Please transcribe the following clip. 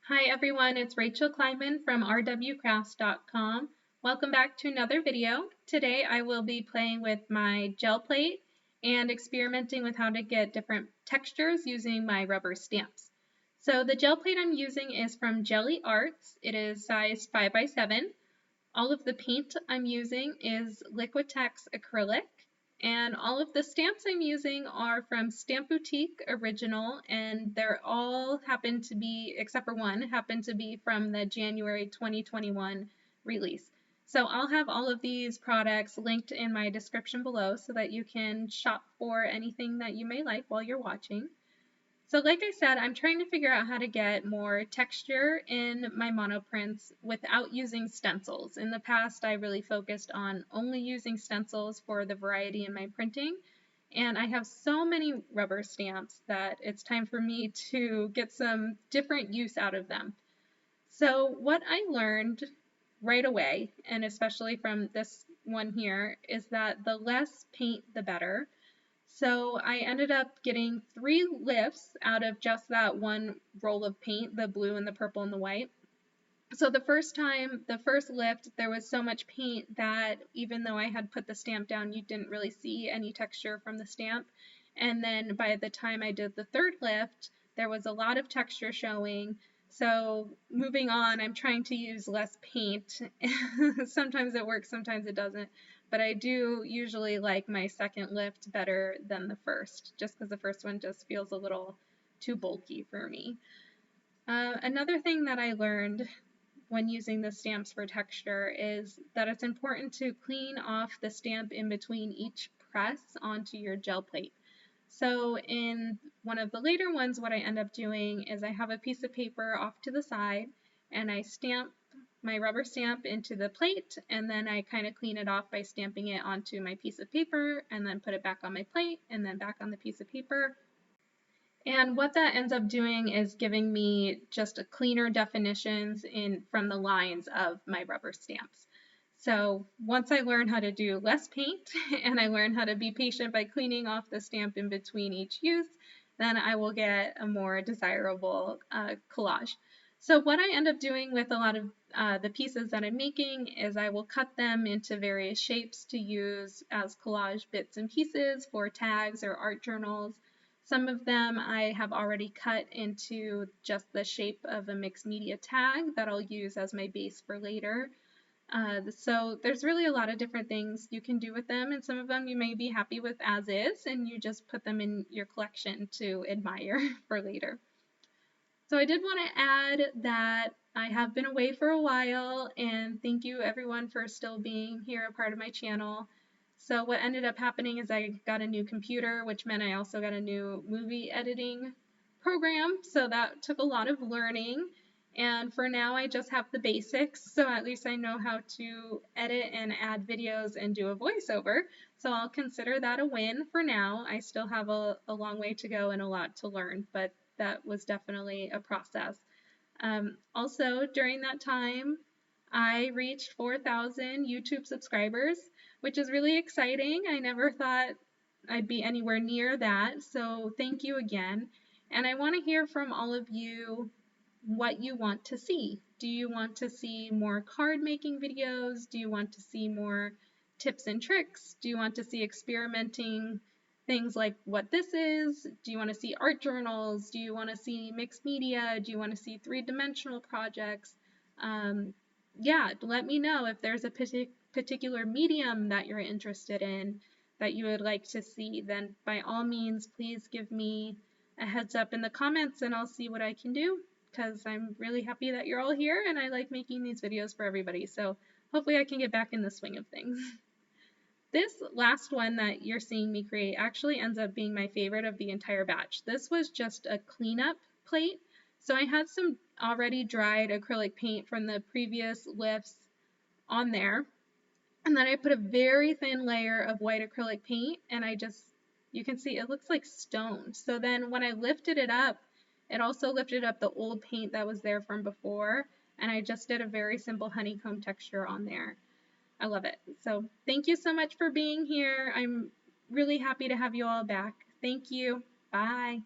Hi everyone, it's Rachel Kleinman from rwcrafts.com. Welcome back to another video. Today I will be playing with my gel plate and experimenting with how to get different textures using my rubber stamps. So the gel plate I'm using is from Gelly Arts. It is size 5x7. All of the paint I'm using is Liquitex acrylic. And all of the stamps I'm using are from Stamp Boutique Original, and they're all happen to be, except for one, happen to be from the January 2021 release. So I'll have all of these products linked in my description below so that you can shop for anything that you may like while you're watching. So like I said, I'm trying to figure out how to get more texture in my monoprints without using stencils. In the past, I really focused on only using stencils for the variety in my printing, and I have so many rubber stamps that it's time for me to get some different use out of them. So what I learned right away, and especially from this one here, is that the less paint, the better. So I ended up getting 3 lifts out of just that one roll of paint, the blue and the purple and the white. So the first lift, there was so much paint that even though I had put the stamp down, you didn't really see any texture from the stamp. And then by the time I did the third lift, there was a lot of texture showing. So moving on, I'm trying to use less paint. Sometimes it works, sometimes it doesn't. But I do usually like my second lift better than the first, just because the first one just feels a little too bulky for me. Another thing that I learned when using the stamps for texture is that it's important to clean off the stamp in between each press onto your gel plate. So in one of the later ones, what I end up doing is I have a piece of paper off to the side and I stamp my rubber stamp into the plate, and then I kind of clean it off by stamping it onto my piece of paper and then put it back on my plate and then back on the piece of paper. And what that ends up doing is giving me just a cleaner definitions from the lines of my rubber stamps. So once I learn how to do less paint and I learn how to be patient by cleaning off the stamp in between each use, then I will get a more desirable collage. So what I end up doing with a lot of the pieces that I'm making is I will cut them into various shapes to use as collage bits and pieces for tags or art journals. Some of them I have already cut into just the shape of a mixed media tag that I'll use as my base for later. So there's really a lot of different things you can do with them, and some of them you may be happy with as is, and you just put them in your collection to admire for later. So I did want to add that I have been away for a while, and thank you everyone for still being here, a part of my channel. So what ended up happening is I got a new computer, which meant I also got a new movie editing program, so that took a lot of learning. And for now, I just have the basics, so at least I know how to edit and add videos and do a voiceover. So I'll consider that a win for now. I still have a long way to go and a lot to learn, but that was definitely a process. Also, during that time, I reached 4,000 YouTube subscribers, which is really exciting. I never thought I'd be anywhere near that, so thank you again. And I want to hear from all of you what you want to see. Do you want to see more card making videos? Do you want to see more tips and tricks? Do you want to see experimenting things like what this is? Do you want to see art journals? Do you want to see mixed media? Do you want to see three-dimensional projects? Yeah, let me know if there's a particular medium that you're interested in that you would like to see. Then by all means, please give me a heads up in the comments and I'll see what I can do, because I'm really happy that you're all here and I like making these videos for everybody. So hopefully I can get back in the swing of things. This last one that you're seeing me create actually ends up being my favorite of the entire batch. This was just a cleanup plate. So I had some already dried acrylic paint from the previous lifts on there. And then I put a very thin layer of white acrylic paint, and you can see it looks like stone. So then when I lifted it up, it also lifted up the old paint that was there from before, and I just did a very simple honeycomb texture on there. I love it. So thank you so much for being here. I'm really happy to have you all back. Thank you. Bye.